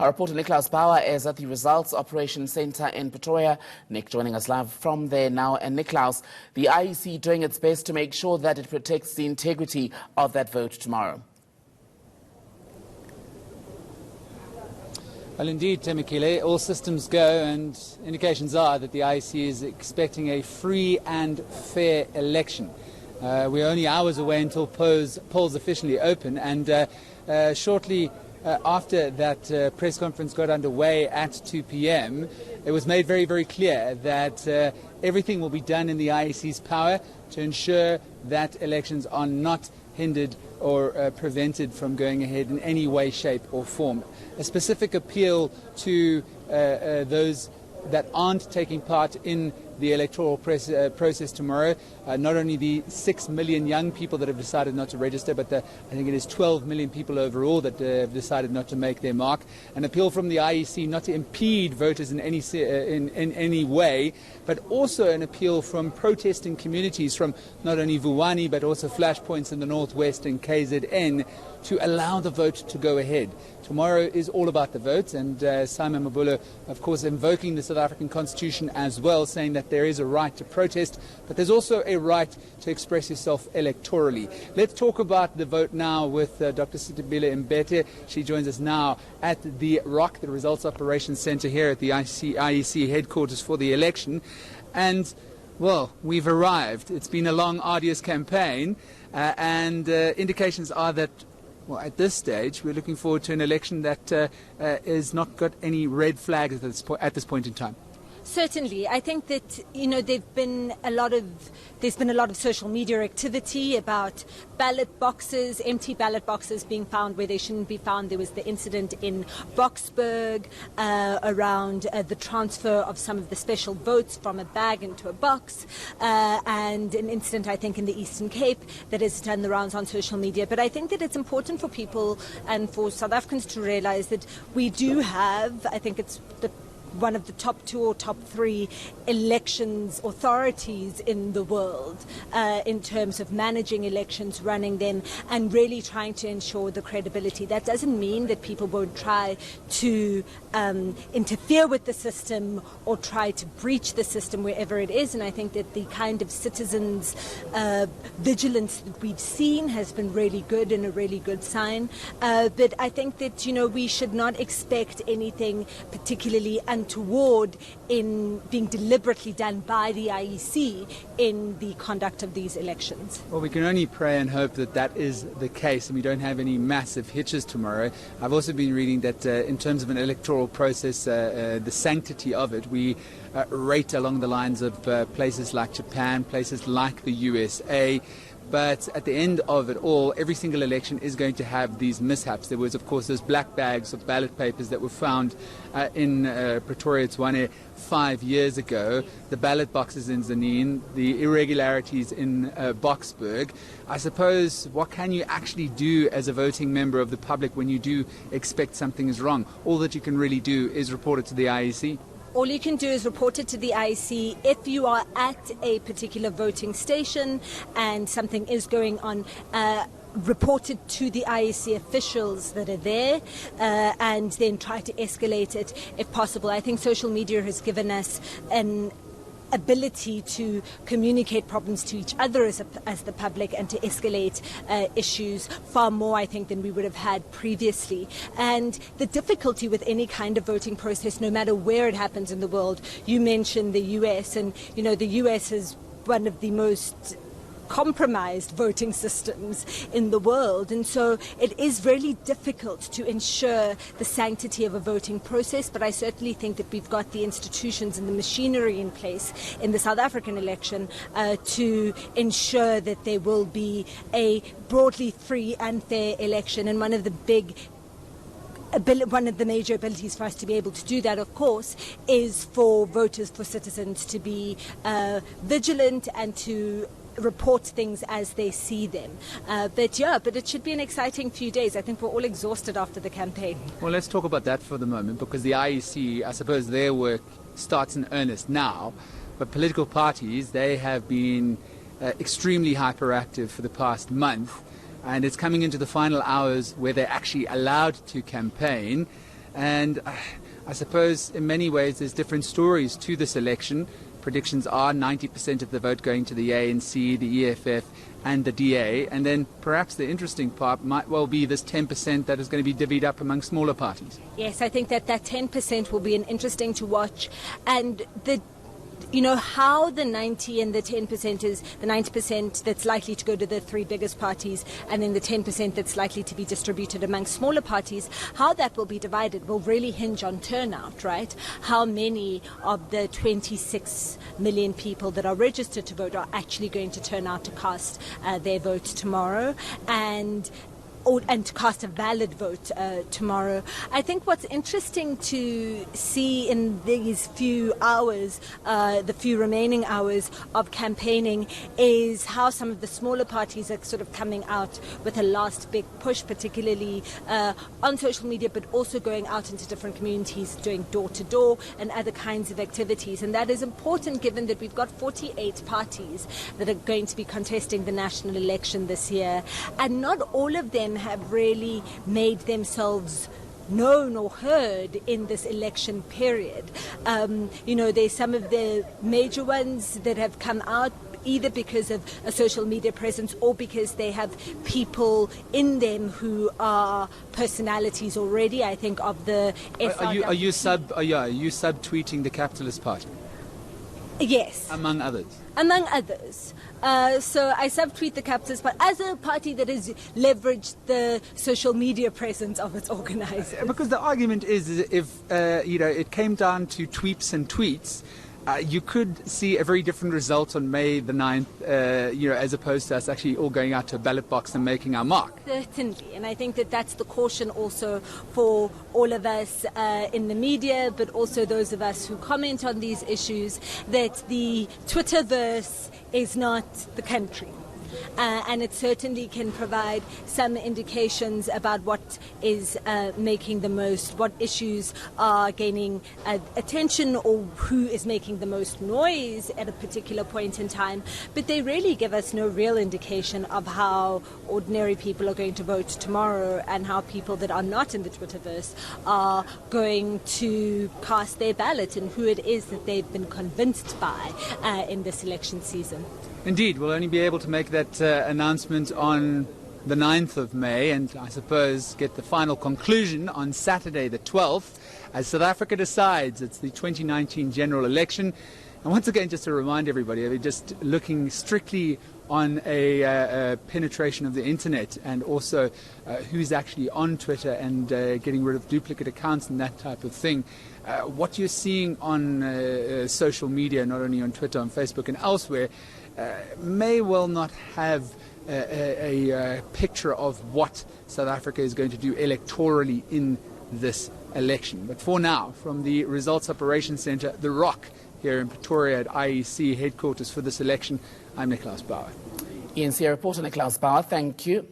Our reporter Nickolaus Bauer is at the Results Operations Centre in Pretoria. Nick joining us live from there now. And Nickolaus, the IEC doing its best to make sure that it protects the integrity of that vote tomorrow. Well, indeed, Temekile, all systems go, and indications are that the IEC is expecting a free and fair election. We're only hours away until polls officially open, and shortly after that press conference got underway at 2 p.m, it was made very, very clear that everything will be done in the IEC's power to ensure that elections are not hindered or prevented from going ahead in any way, shape or form. A specific appeal to those that aren't taking part in the electoral process tomorrow. Not only the 6 million young people that have decided not to register, but I think it is 12 million people overall that have decided not to make their mark. An appeal from the IEC not to impede voters in any way, but also an appeal from protesting communities from not only Vuwani but also flashpoints in the northwest and KZN to allow the vote to go ahead. Tomorrow is all about the vote, and Simon Mabulo, of course, invoking the South African Constitution as well, saying that there is a right to protest, but there's also a right to express yourself electorally. Let's talk about the vote now with Dr. Sitibile Mbete. She joins us now at the ROC, the Results Operations Centre here at the IEC headquarters for the election. And well, we've arrived. It's been a long, arduous campaign, and indications are that, well, at this stage, we're looking forward to an election that has not got any red flags at this point in time. Certainly, I think that there's been a lot of social media activity about ballot boxes, empty ballot boxes being found where they shouldn't be found. There was the incident in Boksburg around the transfer of some of the special votes from a bag into a box, and an incident, I think, in the Eastern Cape that has done the rounds on social media. But I think that it's important for people and for South Africans to realize that we do have, I think it's one of the top 2 or top 3 elections authorities in the world in terms of managing elections, running them, and really trying to ensure the credibility. That doesn't mean that people won't try to interfere with the system or try to breach the system wherever it is, and I think that the kind of citizens' vigilance that we've seen has been really good and a really good sign. But I think that we should not expect anything particularly untoward in being deliberately done by the IEC in the conduct of these elections. Well, we can only pray and hope that that is the case and we don't have any massive hitches tomorrow. I've also been reading that in terms of an electoral process, the sanctity of it, we rate along the lines of places like Japan, places like the USA. But at the end of it all, every single election is going to have these mishaps. There was, of course, those black bags of ballot papers that were found in Pretoria, Tswane, 5 years ago, the ballot boxes in Zanin, the irregularities in Boksburg. I suppose, what can you actually do as a voting member of the public when you do expect something is wrong? All that you can really do is report it to the IEC. All you can do is report it to the IEC. If you are at a particular voting station and something is going on, report it to the IEC officials that are there, and then try to escalate it if possible. I think social media has given us an ability to communicate problems to each other as the public and to escalate issues far more, I think, than we would have had previously. And the difficulty with any kind of voting process, no matter where it happens in the world, you mentioned the US, and the US is one of the most compromised voting systems in the world, and so it is really difficult to ensure the sanctity of a voting process. But I certainly think that we've got the institutions and the machinery in place in the South African election to ensure that there will be a broadly free and fair election. And one of the major abilities for us to be able to do that, of course, is for voters, for citizens to be vigilant and to report things as they see them. But it should be an exciting few days. I think we're all exhausted after the campaign. Well, let's talk about that for the moment, because the IEC, I suppose their work starts in earnest now, but political parties, they have been extremely hyperactive for the past month, and it's coming into the final hours where they're actually allowed to campaign. And I suppose in many ways there's different stories to this election. Predictions are 90% of the vote going to the ANC, the EFF and the DA. And then perhaps the interesting part might well be this 10% that is going to be divvied up among smaller parties. Yes, I think that 10% will be interesting to watch. And how the 90 and the 10% is the 90% that's likely to go to the three biggest parties and then the 10% that's likely to be distributed among smaller parties, how that will be divided will really hinge on turnout, right? How many of the 26 million people that are registered to vote are actually going to turn out to cast their vote tomorrow and to cast a valid vote tomorrow. I think what's interesting to see in these few hours, the few remaining hours of campaigning, is how some of the smaller parties are sort of coming out with a last big push, particularly on social media, but also going out into different communities, doing door-to-door and other kinds of activities. And that is important given that we've got 48 parties that are going to be contesting the national election this year, and not all of them have really made themselves known or heard in this election period. There's some of the major ones that have come out either because of a social media presence or because they have people in them who are personalities already. I think of the Are you subtweeting the Capitalist Party? Yes. Among others. Among others. So I subtweet the Capitalist Party as a party that has leveraged the social media presence of its organizers. Because the argument is if it came down to tweets and tweets, you could see a very different result on May the 9th, as opposed to us actually all going out to a ballot box and making our mark. Certainly, and I think that that's the caution also for all of us in the media, but also those of us who comment on these issues, that the Twitterverse is not the country. And it certainly can provide some indications about what is making the most, what issues are gaining attention or who is making the most noise at a particular point in time. But they really give us no real indication of how ordinary people are going to vote tomorrow and how people that are not in the Twitterverse are going to cast their ballot and who it is that they've been convinced by in this election season. Indeed, we'll only be able to make that announcement on the 9th of May and I suppose get the final conclusion on Saturday the 12th as South Africa decides. It's the 2019 general election. And once again, just to remind everybody, just looking strictly on a penetration of the internet and also who's actually on Twitter and getting rid of duplicate accounts and that type of thing. What you're seeing on social media, not only on Twitter, on Facebook and elsewhere, may well not have a picture of what South Africa is going to do electorally in this election. But for now, from the Results Operations Centre, The Rock, here in Pretoria at IEC headquarters for this election, I'm Nickolaus Bauer. ENC reporter Nickolaus Bauer, thank you.